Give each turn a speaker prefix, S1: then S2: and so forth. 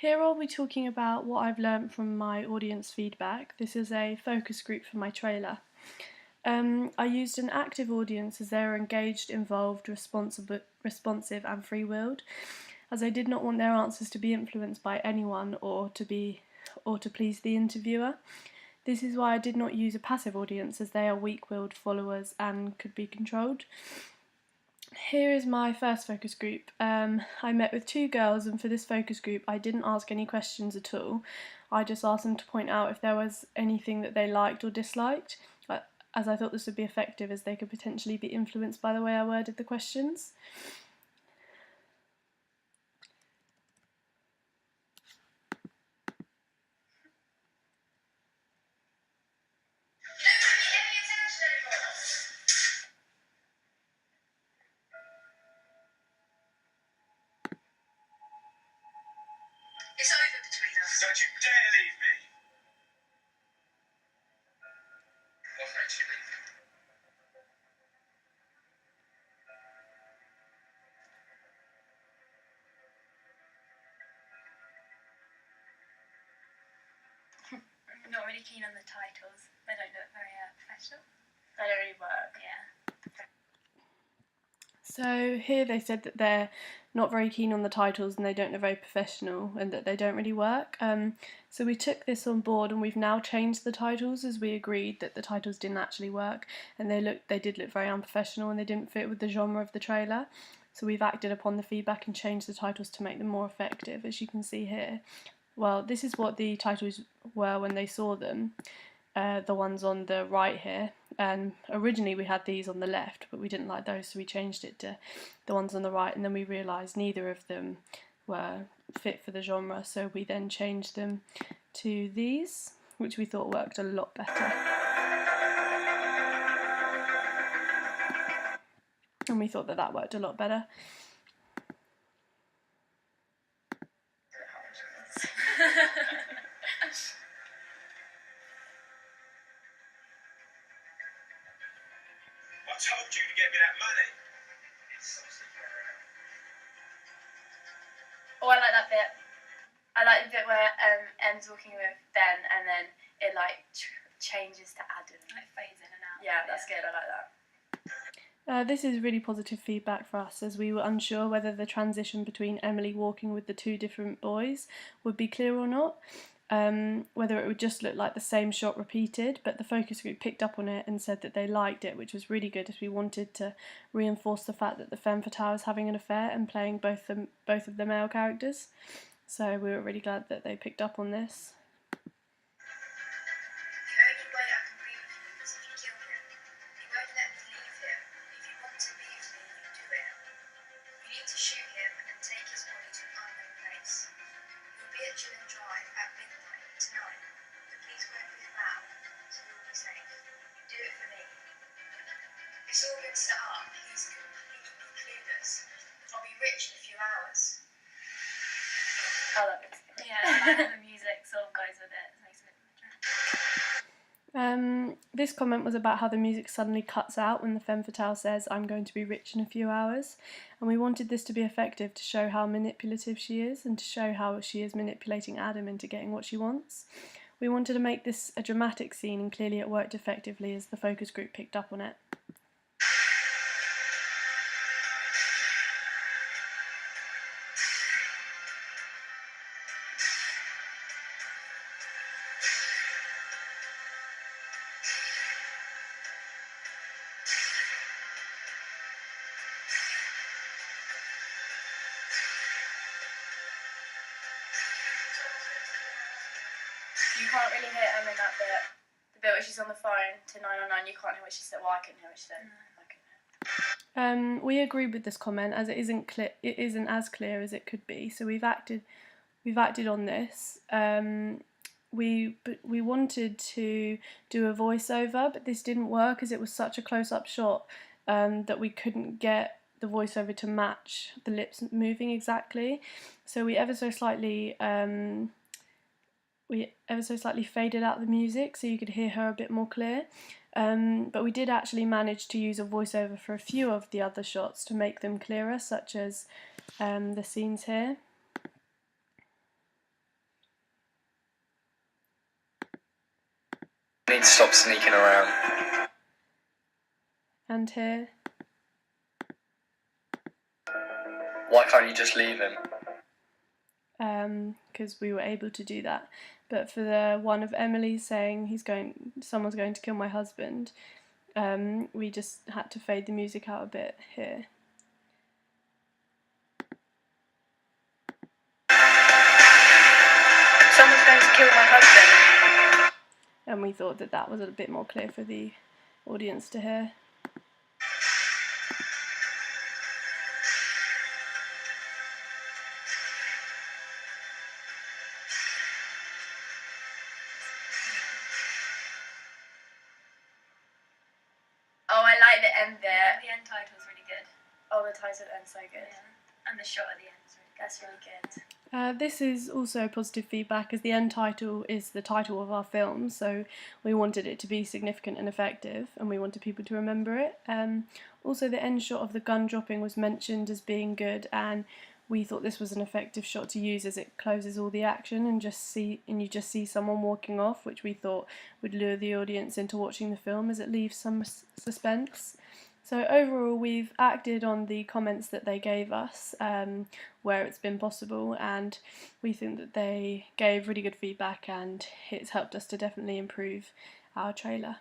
S1: Here I'll be talking about what I've learnt from my audience feedback. This is a focus group for my trailer. I used an active audience as they were engaged, involved, responsive and free-willed, as I did not want their answers to be influenced by anyone or to please the interviewer. This is why I did not use a passive audience, as they are weak-willed followers and could be controlled. Here is my first focus group. I met with two girls, and for this focus group I didn't ask any questions at all. I just asked them to point out if there was anything that they liked or disliked, as I thought this would be effective, as they could potentially be influenced by the way I worded the questions.
S2: It's over between us. Don't you dare leave me! What makes you leave?
S3: I'm not really keen on the titles. They don't look very professional.
S4: They don't really work.
S3: Yeah.
S1: So here they said that they're not very keen on the titles and they don't look very professional and that they don't really work. So we took this on board and we've now changed the titles, as we agreed that the titles didn't actually work and they did look very unprofessional and they didn't fit with the genre of the trailer. So we've acted upon the feedback and changed the titles to make them more effective, as you can see here. Well, this is what the titles were when they saw them. The ones on the right here, and originally we had these on the left, but we didn't like those, so we changed it to the ones on the right, and then we realised neither of them were fit for the genre, so we then changed them to these, which we thought worked a lot better. And we thought that that worked a lot better.
S2: I told you to get me that money.
S4: Oh, I like that bit. I like the bit where Em's walking with Ben and then it like changes to Adam.
S3: Like fades in and out.
S4: Yeah, that's good. I like that.
S1: This is really positive feedback for us, as we were unsure whether the transition between Emily walking with the two different boys would be clear or not, whether it would just look like the same shot repeated, but the focus group picked up on it and said that they liked it, which was really good, as we wanted to reinforce the fact that the femme fatale is having an affair and playing both of the male characters. So we were really glad that they picked up on this.
S2: It's all been set up. He's completely clueless. I'll be rich in a few hours.
S4: I love it.
S3: Yeah, the music sort of goes with it. It makes it
S1: This comment was about how the music suddenly cuts out when the femme fatale says, "I'm going to be rich in a few hours," and we wanted this to be effective to show how manipulative she is and to show how she is manipulating Adam into getting what she wants. We wanted to make this a dramatic scene, and clearly it worked effectively, as the focus group picked up on it.
S4: You can't really hear Em in that bit. The bit where she's on the phone to 999, you can't hear what she said. Well, I couldn't hear what she said. I couldn't hear.
S1: We agree with this comment, as it isn't as clear as it could be. So we've acted on this. We wanted to do a voiceover, but this didn't work as it was such a close-up shot that we couldn't get the voiceover to match the lips moving exactly. So we ever so slightly faded out the music so you could hear her a bit more clear. But we did actually manage to use a voiceover for a few of the other shots to make them clearer, such as the scenes here.
S5: Need to stop sneaking around.
S1: And here.
S5: Why can't you just leave him?
S1: Because we were able to do that. But for the one of Emily saying someone's going to kill my husband, we just had to fade the music out a bit here.
S4: Someone's going to kill my husband.
S1: And we thought that was a bit more clear for the audience to hear.
S4: Oh, I like the end bit.
S3: The end title's really good.
S4: Oh, the title end's so good.
S3: Yeah. And the shot at the end is really good.
S4: That's really good.
S1: This is also positive feedback, as the end title is the title of our film, so we wanted it to be significant and effective, and we wanted people to remember it. Also, the end shot of the gun dropping was mentioned as being good, and we thought this was an effective shot to use as it closes all the action and you just see someone walking off, which we thought would lure the audience into watching the film as it leaves some suspense. So overall, we've acted on the comments that they gave us where it's been possible, and we think that they gave really good feedback and it's helped us to definitely improve our trailer.